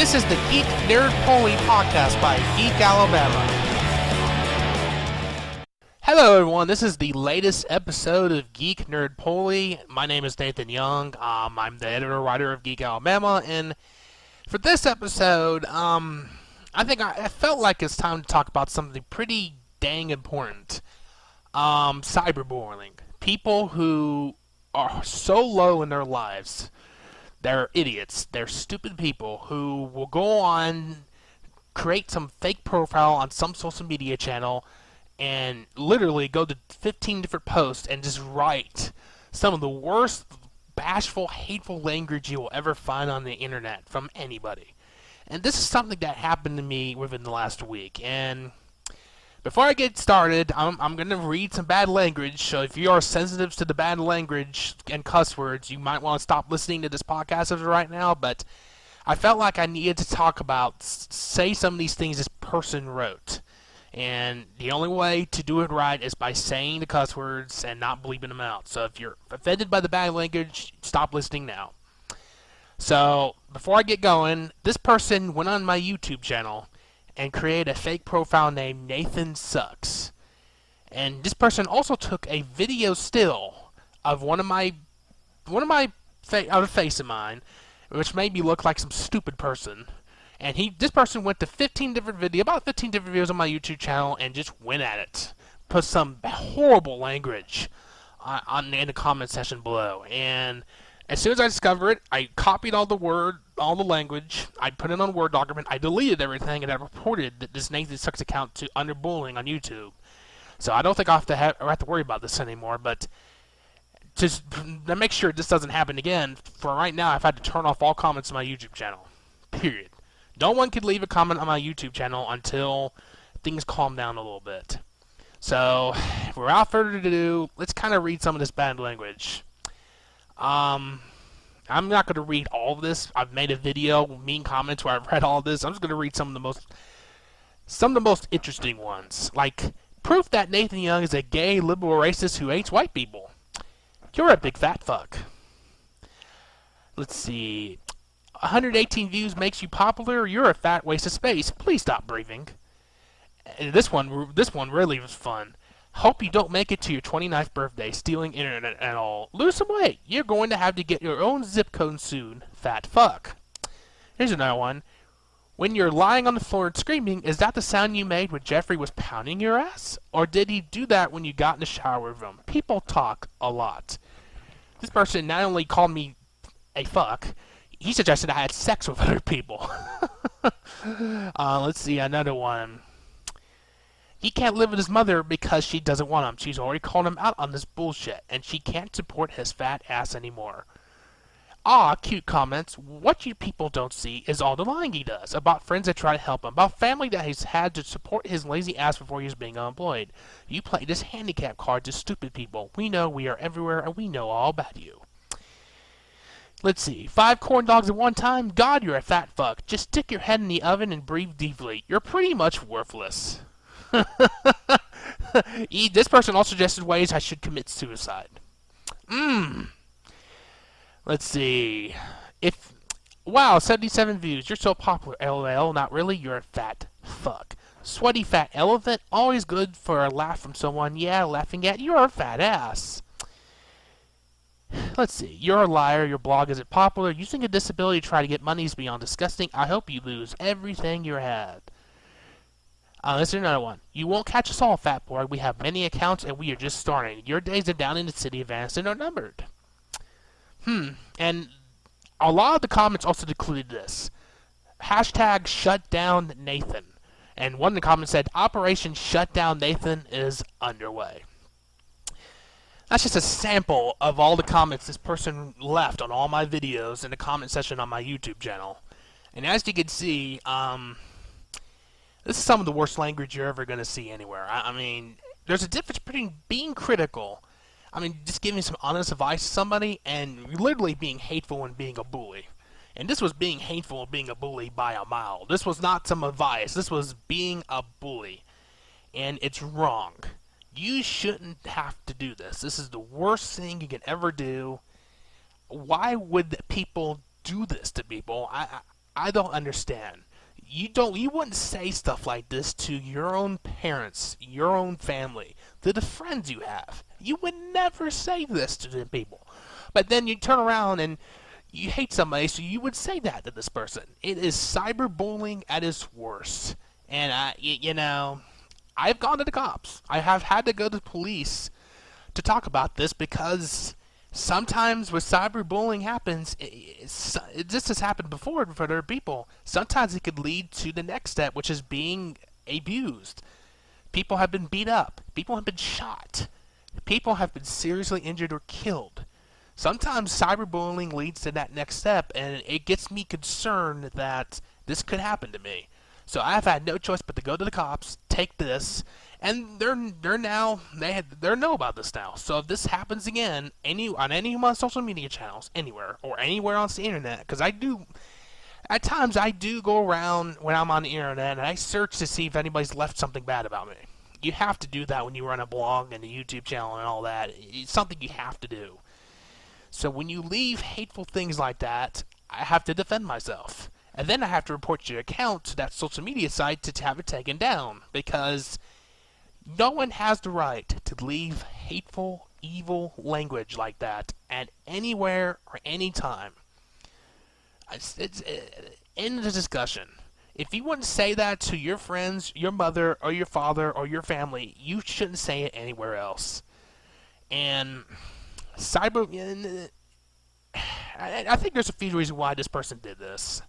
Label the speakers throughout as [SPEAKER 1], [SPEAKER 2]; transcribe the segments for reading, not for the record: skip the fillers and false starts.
[SPEAKER 1] This is the GeekNerdPoly podcast by Geek Alabama. Hello everyone, this is the latest episode of GeekNerdPoly. My name is Nathan Young. I'm the editor-writer of Geek Alabama, and for this episode, I felt like it's time to talk about something pretty dang important. Cyberbullying. People who are so low in their lives. They're idiots. They're stupid people who will go on, create some fake profile on some social media channel, and literally go to 15 different posts and just write some of the worst, bashful, hateful language you will ever find on the internet from anybody. And this is something that happened to me within the last week. And before I get started, I'm going to read some bad language, so if you are sensitive to the bad language and cuss words, you might want to stop listening to this podcast as of right now, but I felt like I needed to talk about, say some of these things this person wrote. And the only way to do it right is by saying the cuss words and not bleeping them out. So if you're offended by the bad language, stop listening now. So, before I get going, this person went on my YouTube channel and create a fake profile named Nathan Sucks. And this person also took a video still of one of my face of mine, which made me look like some stupid person. And this person went to about 15 different videos on my YouTube channel and just went at it. Put some horrible language in the comment section below. And as soon as I discovered it, I copied all the language, I put it on a Word document, I deleted everything, and I reported that this Nathan Sucks account to under bullying on YouTube. So I don't think I have to worry about this anymore, but just to make sure this doesn't happen again, for right now I've had to turn off all comments on my YouTube channel. Period. No one could leave a comment on my YouTube channel until things calm down a little bit. So, without further ado, let's kind of read some of this bad language. I'm not going to read all of this. I've made a video, mean comments, where I've read all of this. I'm just going to read some of the most interesting ones. Like, proof that Nathan Young is a gay, liberal racist who hates white people. You're a big fat fuck. Let's see. 118 views makes you popular. You're a fat waste of space. Please stop breathing. And this one really was fun. Hope you don't make it to your 29th birthday stealing internet and all. Lose some weight. You're going to have to get your own zip code soon. Fat fuck. Here's another one. When you're lying on the floor and screaming, is that the sound you made when Jeffrey was pounding your ass? Or did he do that when you got in the shower with him? People talk a lot. This person not only called me a fuck, he suggested I had sex with other people. Let's see, another one. He can't live with his mother because she doesn't want him. She's already called him out on this bullshit, and she can't support his fat ass anymore. Ah, cute comments. What you people don't see is all the lying he does. About friends that try to help him. About family that he's had to support his lazy ass before he was being unemployed. You play this handicap card to stupid people. We know we are everywhere, and we know all about you. Let's see. 5 corn dogs at one time? God, you're a fat fuck. Just stick your head in the oven and breathe deeply. You're pretty much worthless. This person also suggested ways I should commit suicide. Let's see. Wow, 77 views. You're so popular, LOL. Not really. You're a fat fuck. Sweaty fat elephant. Always good for a laugh from someone. Yeah, laughing at your fat ass. Let's see. You're a liar. Your blog isn't popular. Using a disability to try to get money is beyond disgusting. I hope you lose everything you had. This is another one. You won't catch us all, fat boy. We have many accounts and we are just starting. Your days are down in the city of Anniston are numbered. And a lot of the comments also included this. Hashtag shut down Nathan. And one of the comments said, Operation Shutdown Nathan is underway. That's just a sample of all the comments this person left on all my videos in the comment section on my YouTube channel. And as you can see, this is some of the worst language you're ever going to see anywhere. I mean, there's a difference between being critical, just giving some honest advice to somebody, and literally being hateful and being a bully. And this was being hateful and being a bully by a mile. This was not some advice. This was being a bully. And it's wrong. You shouldn't have to do this. This is the worst thing you can ever do. Why would people do this to people? I don't understand. You wouldn't say stuff like this to your own parents, your own family, to the friends you have. You would never say this to the people. But then you turn around and you hate somebody, so you would say that to this person. It is cyberbullying at its worst. And I've gone to the cops. I have had to go to the police to talk about this because sometimes when cyberbullying happens, it just has happened before for other people. Sometimes it could lead to the next step, which is being abused. People have been beat up. People have been shot. People have been seriously injured or killed. Sometimes cyberbullying leads to that next step, and it gets me concerned that this could happen to me. So I've had no choice but to go to the cops, take this, and they know about this now. So if this happens again, on any of my social media channels, anywhere on the internet, because at times I do go around when I'm on the internet and I search to see if anybody's left something bad about me. You have to do that when you run a blog and a YouTube channel and all that. It's something you have to do. So when you leave hateful things like that, I have to defend myself. And then I have to report your account to that social media site to have it taken down, because no one has the right to leave hateful, evil language like that at anywhere or any time. It's end the discussion. If you wouldn't say that to your friends, your mother, or your father, or your family, you shouldn't say it anywhere else. And I think there's a few reasons why this person did this.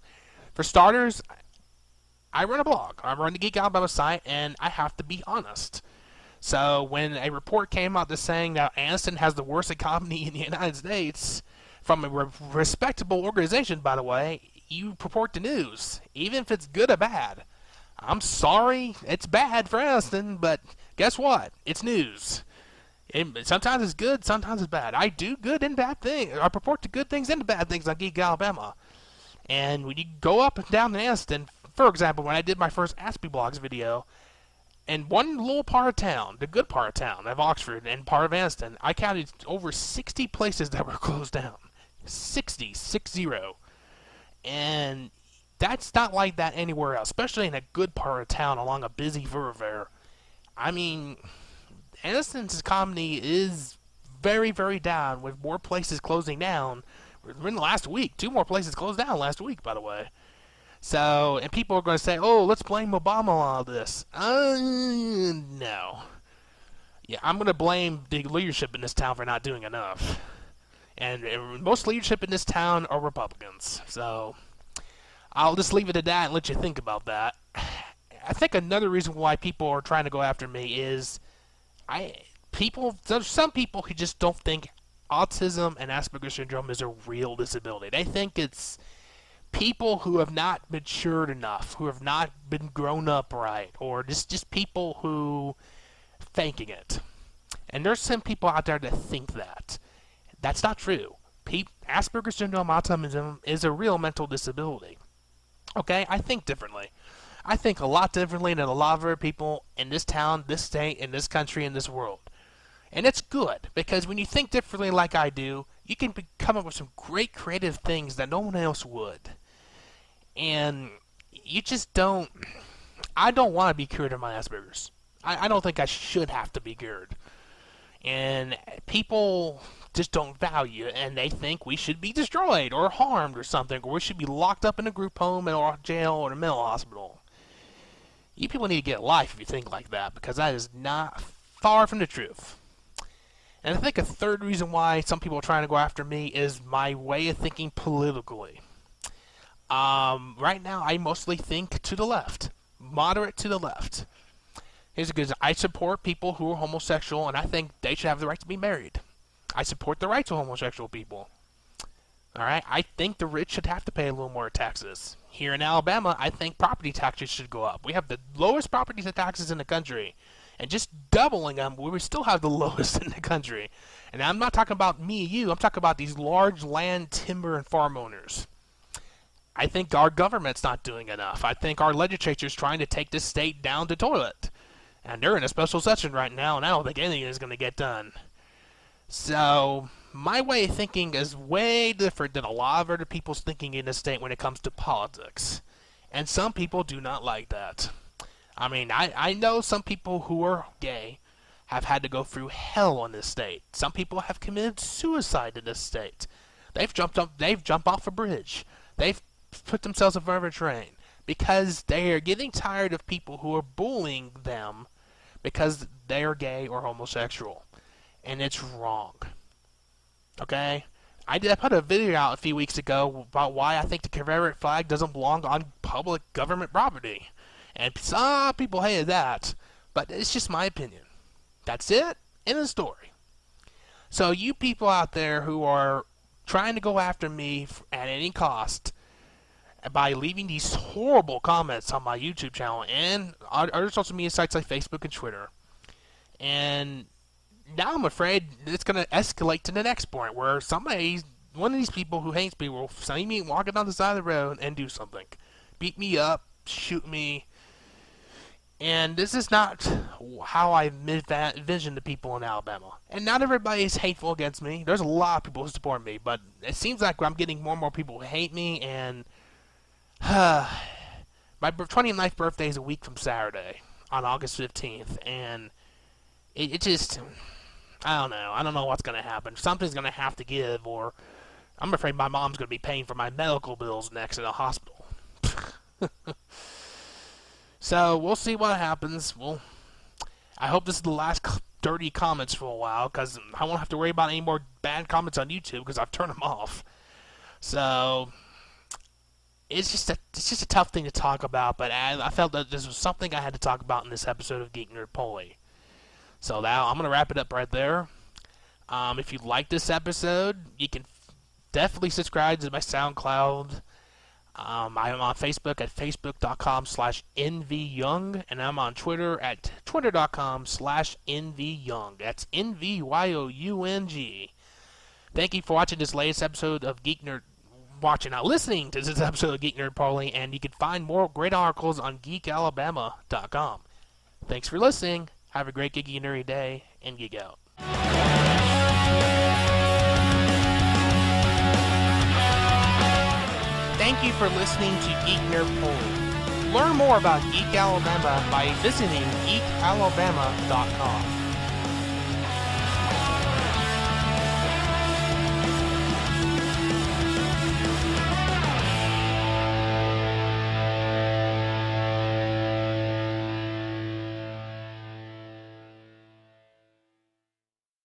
[SPEAKER 1] For starters, I run a blog. I run the Geek Alabama site, and I have to be honest. So when a report came out that's saying that Anniston has the worst economy in the United States, from a respectable organization, by the way, you report the news, even if it's good or bad. I'm sorry, it's bad for Anniston, but guess what? It's news. Sometimes it's good, sometimes it's bad. I do good and bad things. I report the good things and the bad things on Geek Alabama. And when you go up and down in Anniston, for example, when I did my first Aspie Blogs video, in one little part of town, the good part of town, of Oxford and part of Anniston, I counted over 60 places that were closed down. 60. And that's not like that anywhere else, especially in a good part of town along a busy thoroughfare. I mean, Anniston's economy is very, very down, with more places closing down. In the last week, 2 more places closed down last week, by the way. So, and people are going to say, oh, let's blame Obama on all this. No. Yeah, I'm going to blame the leadership in this town for not doing enough. And most leadership in this town are Republicans. So, I'll just leave it at that and let you think about that. I think another reason why people are trying to go after me is there's some people who just don't think autism and Asperger's syndrome is a real disability. They think it's people who have not matured enough, who have not been grown up right, or just people who faking it. And there's some people out there that think that. That's not true. Asperger's syndrome, autism is a real mental disability. Okay, I think differently. I think a lot differently than a lot of other people in this town, this state, in this country, in this world. And it's good, because when you think differently like I do, you can come up with some great creative things that no one else would. And you just don't... I don't want to be cured of my Asperger's. I don't think I should have to be cured. And people just don't value it, and they think we should be destroyed or harmed or something, or we should be locked up in a group home or jail or a mental hospital. You people need to get a life if you think like that, because that is not far from the truth. And I think a third reason why some people are trying to go after me is my way of thinking politically. Right now, I mostly think to the left, moderate to the left. Here's because I support people who are homosexual, and I think they should have the right to be married. I support the rights of homosexual people. Alright, I think the rich should have to pay a little more taxes. Here in Alabama, I think property taxes should go up. We have the lowest property taxes in the country. And just doubling them, we still have the lowest in the country. And I'm not talking about me and you, I'm talking about these large land, timber, and farm owners. I think our government's not doing enough. I think our legislature's trying to take this state down the toilet. And they're in a special session right now, and I don't think anything is going to get done. So, my way of thinking is way different than a lot of other people's thinking in the state when it comes to politics. And some people do not like that. I mean, I know some people who are gay have had to go through hell in this state. Some people have committed suicide in this state. They've jumped off a bridge. They've put themselves in front of a train because they are getting tired of people who are bullying them because they are gay or homosexual. And it's wrong. Okay? I put a video out a few weeks ago about why I think the Confederate flag doesn't belong on public government property. And some people hated that, but it's just my opinion. That's it. End of the story. So you people out there who are trying to go after me at any cost by leaving these horrible comments on my YouTube channel and other social media sites like Facebook and Twitter, and now I'm afraid it's going to escalate to the next point where one of these people who hates me will see me walking down the side of the road and do something. Beat me up, shoot me. And this is not how I envision the people in Alabama. And not everybody is hateful against me. There's a lot of people who support me, but it seems like I'm getting more and more people who hate me, and my 29th birthday is a week from Saturday, on August 15th, and it just, I don't know. I don't know what's going to happen. Something's going to have to give, or I'm afraid my mom's going to be paying for my medical bills next in a hospital. So, we'll see what happens. I hope this is the last dirty comments for a while, because I won't have to worry about any more bad comments on YouTube, because I've turned them off. So, it's just a tough thing to talk about, but I felt that this was something I had to talk about in this episode of GeekNerdPoly. So now I'm going to wrap it up right there. If you like this episode, you can definitely subscribe to my SoundCloud. I'm on Facebook at facebook.com/nvyoung, and I'm on Twitter at twitter.com/nvyoung. That's NVYOUNG. Thank you for watching this latest episode of listening to this episode of Geek Nerd Poly, and you can find more great articles on geekalabama.com. Thanks for listening. Have a great geeky and nerdy day, and geek out. Thank you for listening to Geek Nerd Poly. Learn more about Geek Alabama by visiting geekalabama.com.